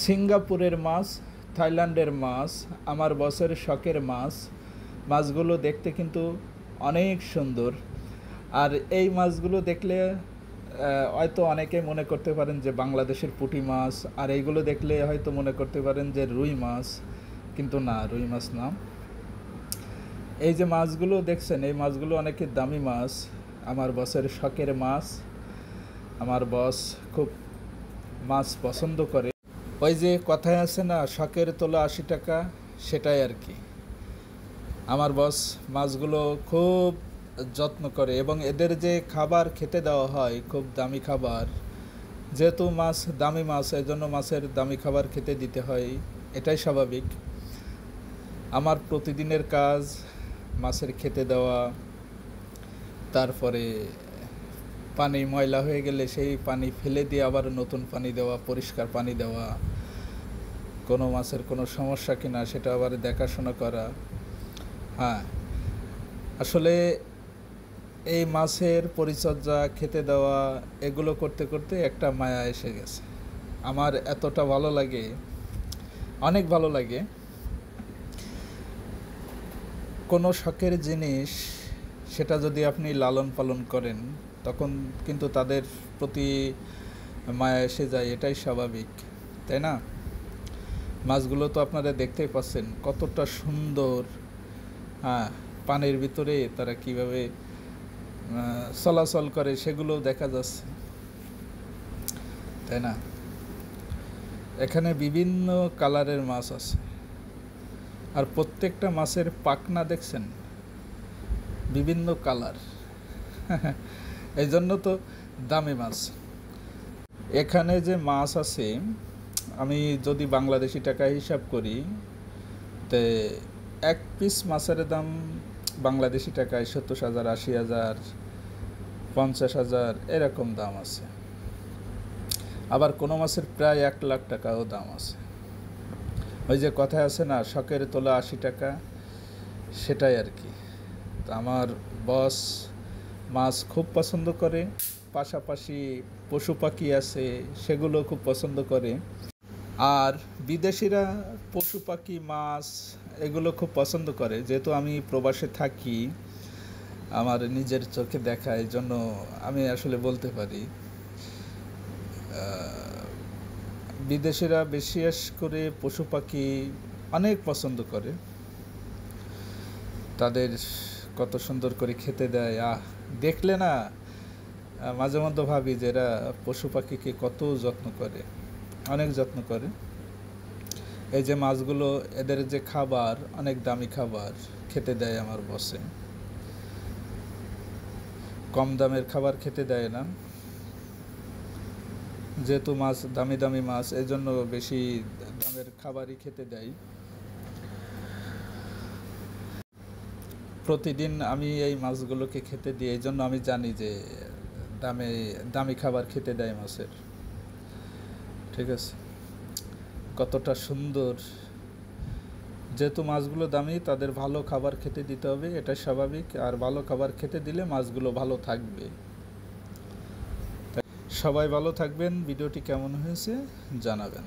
সিঙ্গাপুরের মাছ, থাইল্যান্ডের মাছ, আমার বসের শখের মাছ। মাছগুলো দেখতে কিন্তু অনেক সুন্দর। আর এই মাছগুলো দেখলে হয়তো অনেকে মনে করতে পারেন যে বাংলাদেশের পুঁটি মাছ, আর এইগুলো দেখলে হয়তো মনে করতে পারেন যে রুই মাছ, কিন্তু না, রুই মাছ না। এই যে মাছগুলো দেখছেন, এই মাছগুলো অনেক দামি মাছ, আমার বসের শখের মাছ। আমার বস খুব মাছ পছন্দ করে। ওই যে কথায় আছে না, শখের তোলা 80 টাকা, সেটাই আর কি। আমার বস মাছগুলো খুব যত্ন করে, এবং এদের যে খাবার খেতে দেওয়া হয় খুব দামি খাবার। যেহেতু মাছ দামি মাছ, এই জন্য মাছের দামি খাবার খেতে দিতে হয়, এটাই স্বাভাবিক। আমার প্রতিদিনের কাজ মাছের খেতে দেওয়া, তারপরে পানি ময়লা হয়ে গেলে সেই পানি ফেলে দিয়ে আবার নতুন পানি দেওয়া, পরিষ্কার পানি দেওয়া, কোনো মাছের কোনো সমস্যা কিনা সেটা আবার দেখাশোনা করা। হ্যাঁ, আসলে এই মাছের পরিচর্যা, খেতে দেওয়া, এগুলো করতে করতে একটা মায়া এসে গেছে। আমার এতটা ভালো লাগে, অনেক ভালো লাগে। কোনো শখের জিনিস, সেটা যদি আপনি লালন পালন করেন, তখন কিন্তু তাদের প্রতি মায়া এসে যায়, এটাই স্বাভাবিক, তাই না? মাছগুলো তো আপনারা দেখতেই পাচ্ছেন কতটা সুন্দর। হ্যাঁ, পানির ভিতরে তারা কিভাবে চলাচল করে সেগুলো দেখা যাচ্ছে, তাই না? এখানে বিভিন্ন কালারের মাছ আছে, আর প্রত্যেকটা মাছের পাখনা দেখছেন বিভিন্ন কালার। এই জন্য তো দামি মাছ। এখানে যে মাছ আছে, আমি যদি বাংলাদেশি টাকা হিসাব করি, তে এক পিস মাছের দাম বাংলাদেশি টাকায় 70,000, 80,000, 50,000 এরকম দাম আছে। আবার কোনো মাছের প্রায় 1 লাখ টাকাও দাম আছে। ওই যে কথায় আছে না, শখের তোলা 80 টাকা, সেটাই আর কি। তো আমার বস মাছ খুব পছন্দ করে, পাশাপাশি পশু পাখি আছে, সেগুলো খুব পছন্দ করে। আর বিদেশিরা পশু পাখি, মাছ এগুলো খুব পছন্দ করে। যেহেতু আমি প্রবাসে থাকি, আমার নিজের চোখে দেখা, এই জন্য আমি আসলে বলতে পারি বিদেশিরা বিশেষ করে পশু পাখি অনেক পছন্দ করে। তাদের কত সুন্দর করে খেতে দেয়, দেখলে না মাঝে মধ্যে ভাবি যে এরা পশু পাখিকে কত যত্ন করে, অনেক যত্ন করে। এই যে মাছগুলো, এদের যে খাবার, অনেক দামি খাবার খেতে দেয় আমার বসে। কম দামের খাবার খেতে দেয় না, যেহেতু মাছ দামি দামি মাছ, এই জন্য বেশি দামের খাবারই খেতে দেয়। প্রতিদিন আমি এই মাছগুলোকে খেতে দিই, এই জন্য আমি জানি যে দামি খাবার খেতে দেয় মাছের। ঠিক আছে, কতটা সুন্দর। যেহেতু মাছগুলো দামি, তাদের ভালো খাবার খেতে দিতে হবে, এটা স্বাভাবিক। আর ভালো খাবার খেতে দিলে মাছগুলো ভালো থাকবে। সবাই ভালো থাকবেন। ভিডিওটি কেমন হয়েছে জানাবেন।